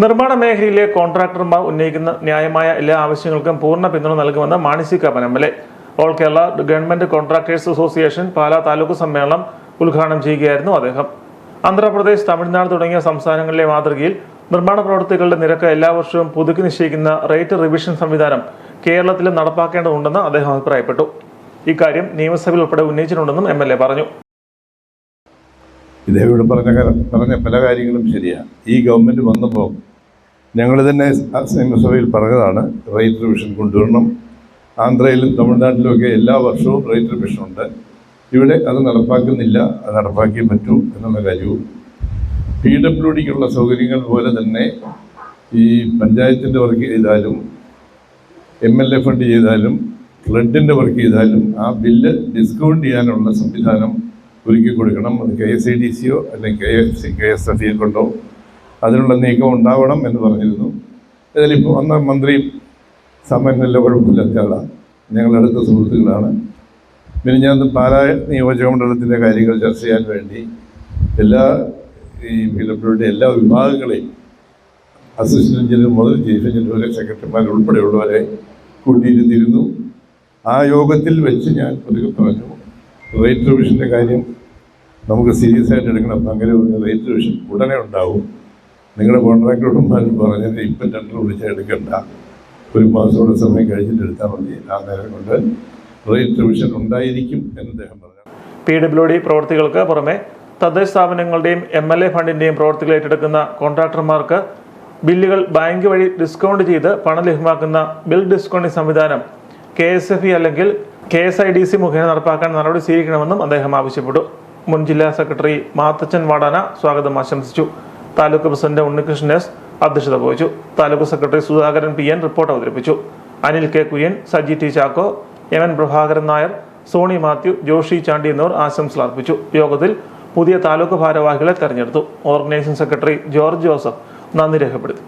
നിർമ്മാണ മേഖലയിലെ കോൺട്രാക്ടർമാർ ഉന്നയിക്കുന്ന ന്യായമായ എല്ലാ ആവശ്യങ്ങൾക്കും പൂർണ്ണ പിന്തുണ നൽകുമെന്ന് Mani C Kappan MLA. All Kerala government contractors association Pala taluk സമ്മേളനം ഉദ്ഘാടനം ചെയ്യുകയായിരുന്നു അദ്ദേഹം. ആന്ധ്രാപ്രദേശ്, തമിഴ്നാട് തുടങ്ങിയ സംസ്ഥാനങ്ങളിലെ മാതൃകയിൽ നിർമ്മാണ പ്രവൃത്തികളുടെ നിരക്ക് എല്ലാ വർഷവും പുതുക്കി നിശ്ചയിക്കുന്ന റേറ്റ് റിവിഷൻ സംവിധാനം കേരളത്തിലും നടപ്പാക്കേണ്ടതുണ്ടെന്ന് അദ്ദേഹം അഭിപ്രായപ്പെട്ടു. ഇക്കാര്യം നിയമസഭയിൽ ഉൾപ്പെടെ ഉന്നയിച്ചിട്ടുണ്ടെന്നും എം.എൽ.എ. പറഞ്ഞു. ഇതേവിടെ പറഞ്ഞ പല കാര്യങ്ങളും ശരിയാണ്. ഈ ഗവൺമെൻറ് വന്നപ്പോൾ ഞങ്ങൾ തന്നെ നിയമസഭയിൽ പറഞ്ഞതാണ് റേറ്റ് റിവിഷൻ കൊണ്ടുവരണം. ആന്ധ്രയിലും തമിഴ്നാട്ടിലുമൊക്കെ എല്ലാ വർഷവും റേറ്റ് റിവിഷൻ ഉണ്ട്. ഇവിടെ അത് നടപ്പാക്കുന്നില്ല, അത് നടപ്പാക്കിയേ പറ്റൂ എന്നുള്ള കാര്യവും PWDക്കുള്ള സൗകര്യങ്ങൾ പോലെ തന്നെ ഈ പഞ്ചായത്തിൻ്റെ വർക്ക് ചെയ്താലും MLA ഫണ്ട് ചെയ്താലും ഫ്ലഡിൻ്റെ വർക്ക് ചെയ്താലും ആ ബില്ല് ഡിസ്കൗണ്ട് ചെയ്യാനുള്ള സംവിധാനം ഒരുക്കി കൊടുക്കണം. അത് KSIDCയോ അല്ലെങ്കിൽ KSFE കൊണ്ടോ അതിനുള്ള നീക്കം ഉണ്ടാവണം എന്ന് പറഞ്ഞിരുന്നു. ഇതിലിപ്പോൾ വന്ന മന്ത്രിയും സാമാന്യല്ല കുഴപ്പമില്ലാത്ത ആളാണ്, ഞങ്ങളടുത്ത സുഹൃത്തുക്കളാണ്. പിന്നെ ഞാൻ പാലാ നിയോജകമണ്ഡലത്തിൻ്റെ കാര്യങ്ങൾ ചർച്ച ചെയ്യാൻ വേണ്ടി എല്ലാ ഈ PWD എല്ലാ വിഭാഗങ്ങളെയും അസിസ്റ്റന്റ് എഞ്ചിനീയർ മുതൽ ചീഫ് എഞ്ചിനീയർ വരെ സെക്രട്ടറിമാർ ഉൾപ്പെടെയുള്ളവരെ കൂട്ടിയിരുത്തിയിരുന്നു. ആ യോഗത്തിൽ വെച്ച് ഞാൻ പതുക്കെ പറഞ്ഞു, റേറ്റ് റിവിഷൻ്റെ കാര്യം നമുക്ക് സീരിയസ് ആയിട്ട് എടുക്കണം. അപ്പം അങ്ങനെ റേറ്റ് റിവിഷൻ ഉടനെ ഉണ്ടാവും. നിങ്ങളുടെ കോൺട്രാക്ടറോടുമാർ പറഞ്ഞത് ഇപ്പം ടെൻഡർ വിളിച്ചാൽ എടുക്കണ്ട, ഒരു മാസത്തോടെ സമയം കഴിഞ്ഞിട്ട് എടുത്താൽ മതി. ആ നേരം കൊണ്ട് റേറ്റ് റിവിഷൻ ഉണ്ടായിരിക്കും എന്ന് അദ്ദേഹം പറഞ്ഞു. PWD പ്രവൃത്തികൾക്ക് പുറമെ തദ്ദേശ സ്ഥാപനങ്ങളുടെയും MLA ഫണ്ടിന്റെയും പ്രവൃത്തികൾ ഏറ്റെടുക്കുന്ന കോൺട്രാക്ടർമാർക്ക് ബില്ലുകൾ ബാങ്ക് വഴി ഡിസ്കൗണ്ട് ചെയ്ത് പണം ലഭ്യമാക്കുന്ന ബിൽ ഡിസ്കൗണ്ടിംഗ് സംവിധാനം KSFE അല്ലെങ്കിൽ KSIDC മുഖേന നടപ്പാക്കാൻ നടപടി സ്വീകരിക്കണമെന്നും അദ്ദേഹം ആവശ്യപ്പെട്ടു. മുൻ ജില്ലാ സെക്രട്ടറി മാത്തച്ചൻ വാടാന സ്വാഗതം ആശംസിച്ചു. താലൂക്ക് പ്രസിഡന്റ് ഉണ്ണികൃഷ്ണൻ S അധ്യക്ഷത വഹിച്ചു. Taluk secretary Sudhakaran PN report അവതരിപ്പിച്ചു. Anil K Kurian, Saji T Chacko, MN Prabhakaran Nair, Soni Mathew, Joshy Chandy എന്നിവർ ആശംസകൾ അർപ്പിച്ചു. യോഗത്തിൽ പുതിയ താലൂക്ക് ഭാരവാഹികളെ തെരഞ്ഞെടുത്തു. ഓർഗനൈസിംഗ് സെക്രട്ടറി ജോർജ് ജോസഫ് നന്ദി രേഖപ്പെടുത്തി.